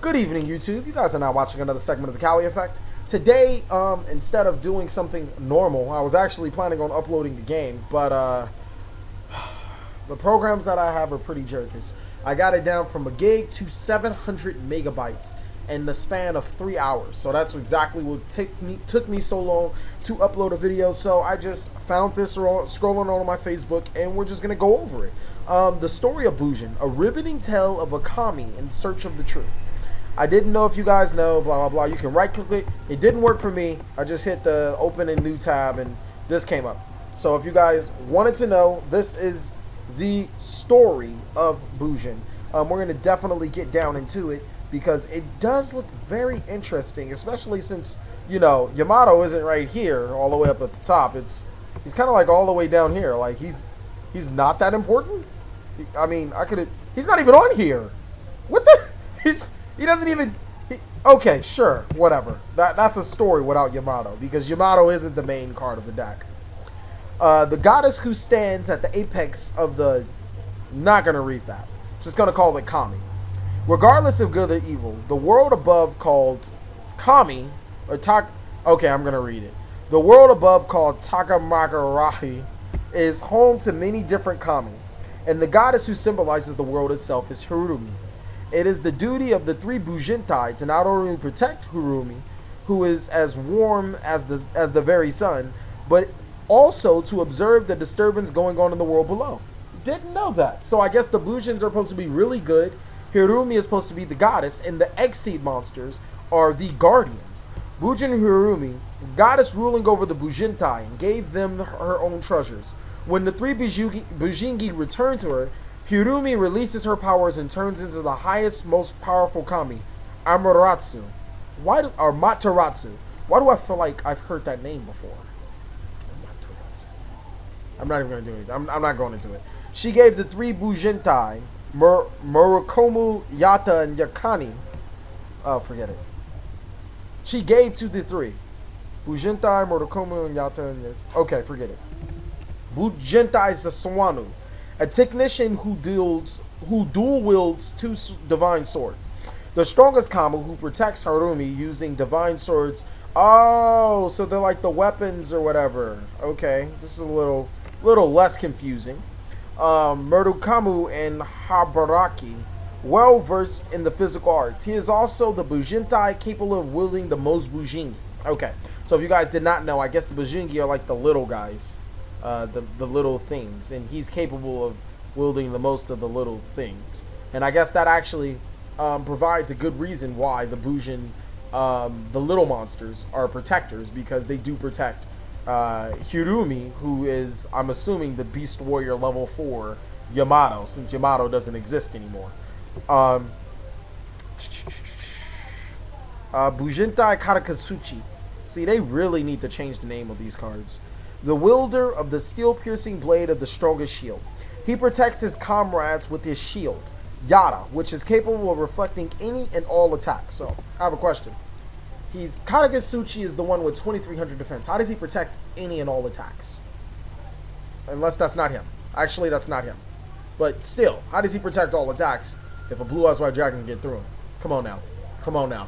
Good evening, YouTube. You guys are now watching another segment of the TheCaliEffect. Today, instead of doing something normal, I was actually planning on uploading the game, but the programs that I have are pretty jerkous. I got it down from a gig to 700 megabytes in the span of 3 hours. So that's exactly what took me so long to upload a video. So I just found this scrolling on my Facebook, and we're just gonna go over it. The Story of Bujin, a riveting tale of a kami in search of the truth. I didn't know if you guys know, blah, blah, blah. You can right click it. It didn't work for me. I just hit the open a new tab and this came up. So if you guys wanted to know, this is the Story of Bujin. We're going to definitely get down into it because it does look very interesting, especially since, you know, Yamato isn't right here all the way up at the top. He's kind of like all the way down here. Like he's not that important. I mean, he's not even on here. What the? He doesn't even... okay, sure, whatever. That's a story without Yamato, because Yamato isn't the main card of the deck. The goddess who stands at the apex of the... not going to read that. Just going to call it Kami. Regardless of good or evil, the world above called Kami... okay, I'm going to read it. The world above called Takamagarahi is home to many different Kami, and the goddess who symbolizes the world itself is Hirumi. It is the duty of the three Bujintai to not only protect Hirumi, who is as warm as the very sun, but also to observe the disturbance going on in the world below. Didn't know that. So I guess the Bujins are supposed to be really good. Hirumi is supposed to be the goddess, and the Egg-Seed monsters are the guardians. Bujin Hirumi, goddess ruling over the Bujintai, and gave them her own treasures. When the three Bujingi return to her, Hirumi releases her powers and turns into the highest, most powerful kami, Amaterasu. Or Materatsu. Why do I feel like I've heard that name before? Amaterasu. I'm not even going to do anything. I'm not going into it. She gave the three Bujintai, Murakomu, Yata, and Yakani. Oh, forget it. She gave to the three. Bujintai, Murakomu, and Yata, and okay, forget it. Bujintai Saswanu, a technician who dual wields two divine swords. The strongest Kami who protects Harumi using divine swords. Oh, so they're like the weapons or whatever. Okay, this is a little less confusing. Murdukamu and Habaraki, well versed in the physical arts. He is also the Bujintai capable of wielding the most Bujingi. Okay, so if you guys did not know, I guess the Bujingi are like the little guys. The little things, and he's capable of wielding the most of the little things, and I guess that actually provides a good reason why the Bujin, the little monsters, are protectors, because they do protect Hirumi, who is, I'm assuming, the Beast Warrior level 4 Yamato, since Yamato doesn't exist anymore. Bujintai Katakatsuchi. See, they really need to change the name of these cards. The wielder of the steel-piercing blade of the strongest shield. He protects his comrades with his shield, Yata, which is capable of reflecting any and all attacks. So, I have a question. Katakatsuchi is the one with 2300 defense. How does he protect any and all attacks? Unless that's not him. Actually, that's not him. But still, how does he protect all attacks if a Blue Eyes White Dragon can get through him? Come on now. Come on now.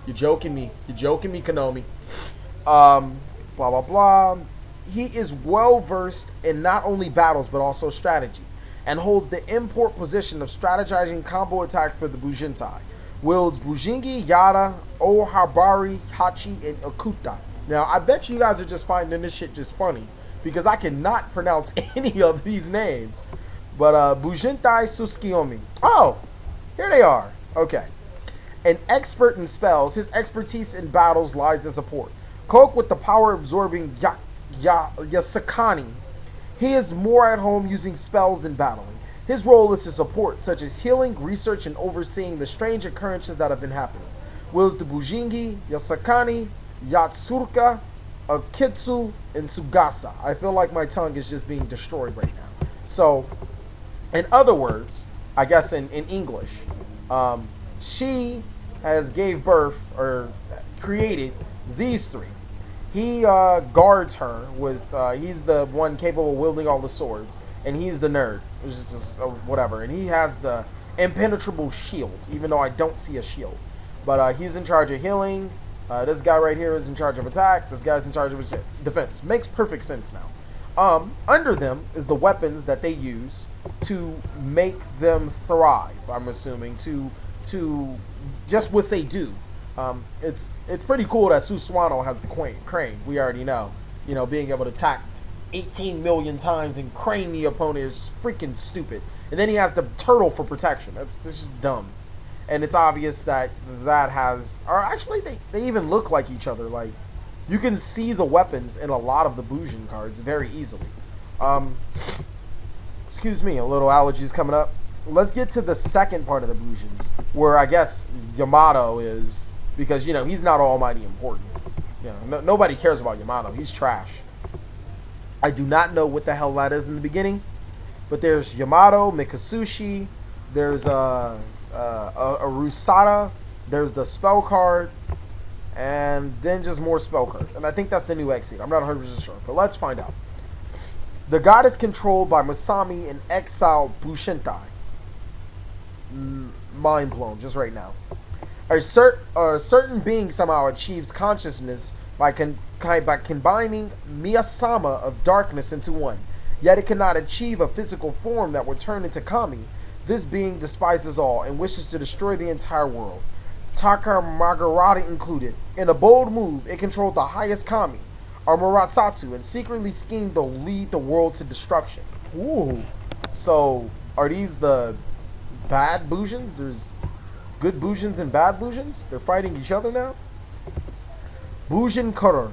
You're joking me. You're joking me, Konomi. Blah, blah, blah. He is well versed in not only battles but also strategy, and holds the import position of strategizing combo attacks for the Bujintai. Wields Bujingi, Yata, Ohabari, Hachi, and Ikuta. Now, I bet you guys are just finding this shit just funny, because I cannot pronounce any of these names. But Bujintai Tsukiyomi. Oh, here they are. Okay. An expert in spells, his expertise in battles lies in support. Cloaked with the power-absorbing Yasakani, he is more at home using spells than battling. His role is to support, such as healing, research, and overseeing the strange occurrences that have been happening. Wields the Bujingi, Yasakani, Yatsurka, Akitsu, and Sugasa. I feel like my tongue is just being destroyed right now. So, in other words, I guess in English, she has gave birth or created these three. He guards her with, he's the one capable of wielding all the swords, and he's the nerd, which is just whatever. And he has the impenetrable shield, even though I don't see a shield. But he's in charge of healing. This guy right here is in charge of attack. This guy's in charge of defense. Makes perfect sense now. Under them is the weapons that they use to make them thrive. I'm assuming to just what they do. It's pretty cool that Susanoo has the crane. We already know. You know, being able to attack 18 million times and crane the opponent is freaking stupid. And then he has the turtle for protection. That's just dumb. And it's obvious that has... Or actually, they even look like each other. Like, you can see the weapons in a lot of the Bujin cards very easily. Excuse me, a little allergies coming up. Let's get to the second part of the Bujins, where I guess Yamato is... Because, you know, he's not almighty important. You know, nobody cares about Yamato. He's trash. I do not know what the hell that is in the beginning. But there's Yamato, Mikasushi, there's a Rusada, there's the spell card, and then just more spell cards. And I think that's the new Exceed. I'm not 100% sure, but let's find out. The god is controlled by Masami and exiled Bushintai. Mind blown just right now. A certain being somehow achieves consciousness by combining Miyasama of darkness into one. Yet it cannot achieve a physical form that would turn into Kami. This being despises all and wishes to destroy the entire world, Takamagarata included. In a bold move, it controlled the highest Kami, Amaterasu, and secretly schemed to lead the world to destruction. Ooh. So, are these the bad Bujins? There's good Bujins and bad Bujins? They're fighting each other now? Bujin Kur.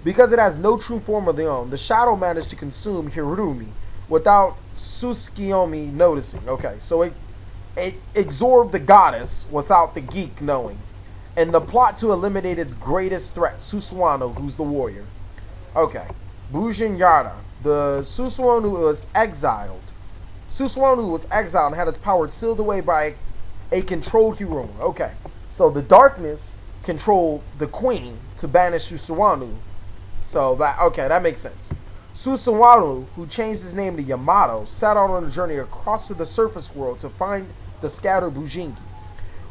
Because it has no true form of their own, the shadow managed to consume Hirumi without Tsukiyomi noticing. Okay, so it absorbed the goddess without the geek knowing. And the plot to eliminate its greatest threat, Susanoo, who's the warrior. Okay, Bujin Yara. The Susanoo was exiled. Susanoo was exiled and had its power sealed away by a controlled Hirumi. Okay, so the darkness controlled the queen to banish Susanoo. So that makes sense. Susanoo, who changed his name to Yamato, set out on a journey across to the surface world to find the scattered Bujingi.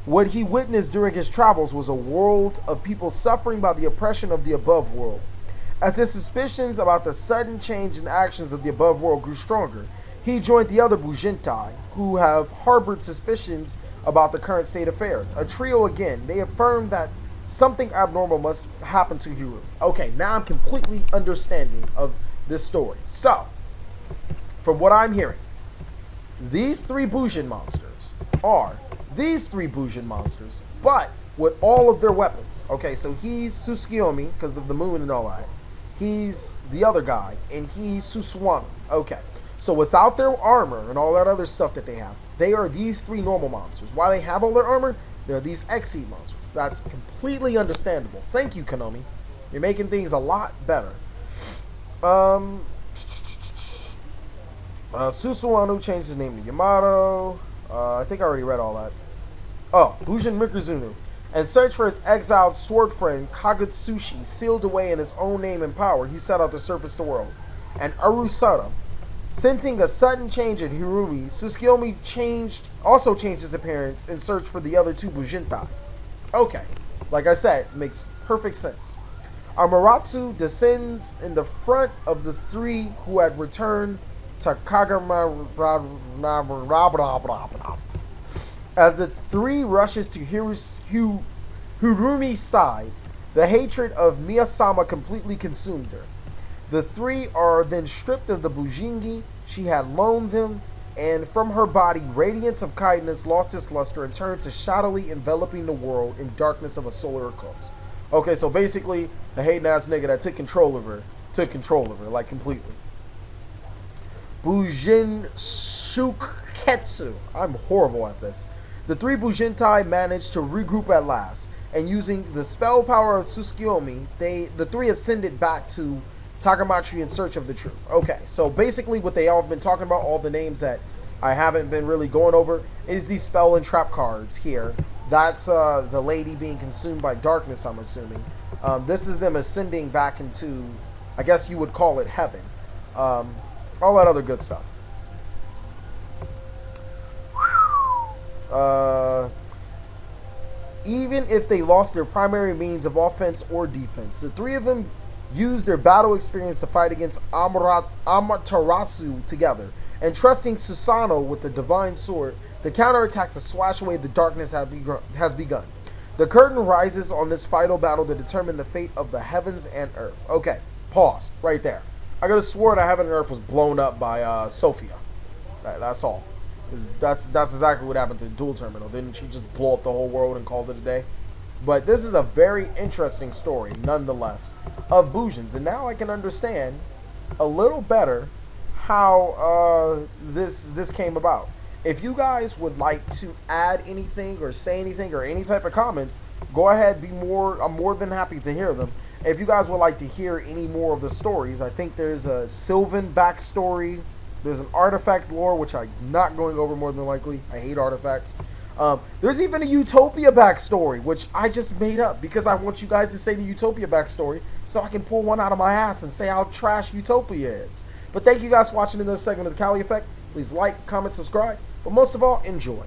What he witnessed during his travels was a world of people suffering by the oppression of the above world. As his suspicions about the sudden change in actions of the above world grew stronger, he joined the other Bujintai, who have harbored suspicions about the current state of affairs. A trio again, they affirmed that something abnormal must happen to Hirumi. Okay, now I'm completely understanding of this story. So, from what I'm hearing, these three Bujin monsters are these three Bujin monsters, but with all of their weapons. Okay, so he's Tsukiyomi, because of the moon and all that. He's the other guy, and he's Susanoo. Okay, so without their armor and all that other stuff that they have, they are these three normal monsters. While they have all their armor, they're these Exceed monsters. That's completely understandable. Thank you, Konami. You're making things a lot better. Susanoo changed his name to Yamato. I think I already read all that. Oh, Bujin Mikuzunu. And search for his exiled sword friend Kagutsushi, sealed away in his own name and power, he set out to surface the world. And Arusada. Sensing a sudden change in Hirumi, Tsukiyomi also changed his appearance in search for the other two Bujintai. Okay, like I said, makes perfect sense. Amaterasu descends in the front of the three who had returned to Kagama. As the three rushes to Hirumi's side, the hatred of Miyasama completely consumed her. The three are then stripped of the Bujingi she had loaned them, and from her body, radiance of kindness lost its luster and turned to shadowy enveloping the world in darkness of a solar eclipse. Okay, so basically, the hating ass nigga that took control of her, like, completely. Bujin Shuketsu. I'm horrible at this. The three Bujintai managed to regroup at last, and using the spell power of Tsukiyomi, the three ascended back to Takamatsu in search of the truth. Okay, so basically what they all have been talking about, all the names that I haven't been really going over, is these spell and trap cards here. That's the lady being consumed by darkness, I'm assuming. This is them ascending back into, I guess you would call it heaven. All that other good stuff. even if they lost their primary means of offense or defense. The three of them used their battle experience to fight against Amaterasu together, and trusting Susanoo with the divine sword, the counterattack to swash away the darkness has begun. The curtain rises on this final battle to determine the fate of the heavens and earth. Okay, pause right there. I could have swore that heaven and earth was blown up by Sophia. That's all. That's exactly what happened to the dual terminal. Didn't she just blow up the whole world and called it a day? But this is a very interesting story, nonetheless, of Bujin's. And now I can understand a little better how this came about. If you guys would like to add anything or say anything or any type of comments, go ahead. I'm more than happy to hear them. If you guys would like to hear any more of the stories, I think there's a Sylvan backstory. There's an artifact lore, which I'm not going over more than likely. I hate artifacts. There's even a Utopia backstory, which I just made up because I want you guys to say the Utopia backstory so I can pull one out of my ass and say how trash Utopia is. But thank you guys for watching another segment of the Cali Effect. Please like, comment, subscribe, but most of all, enjoy.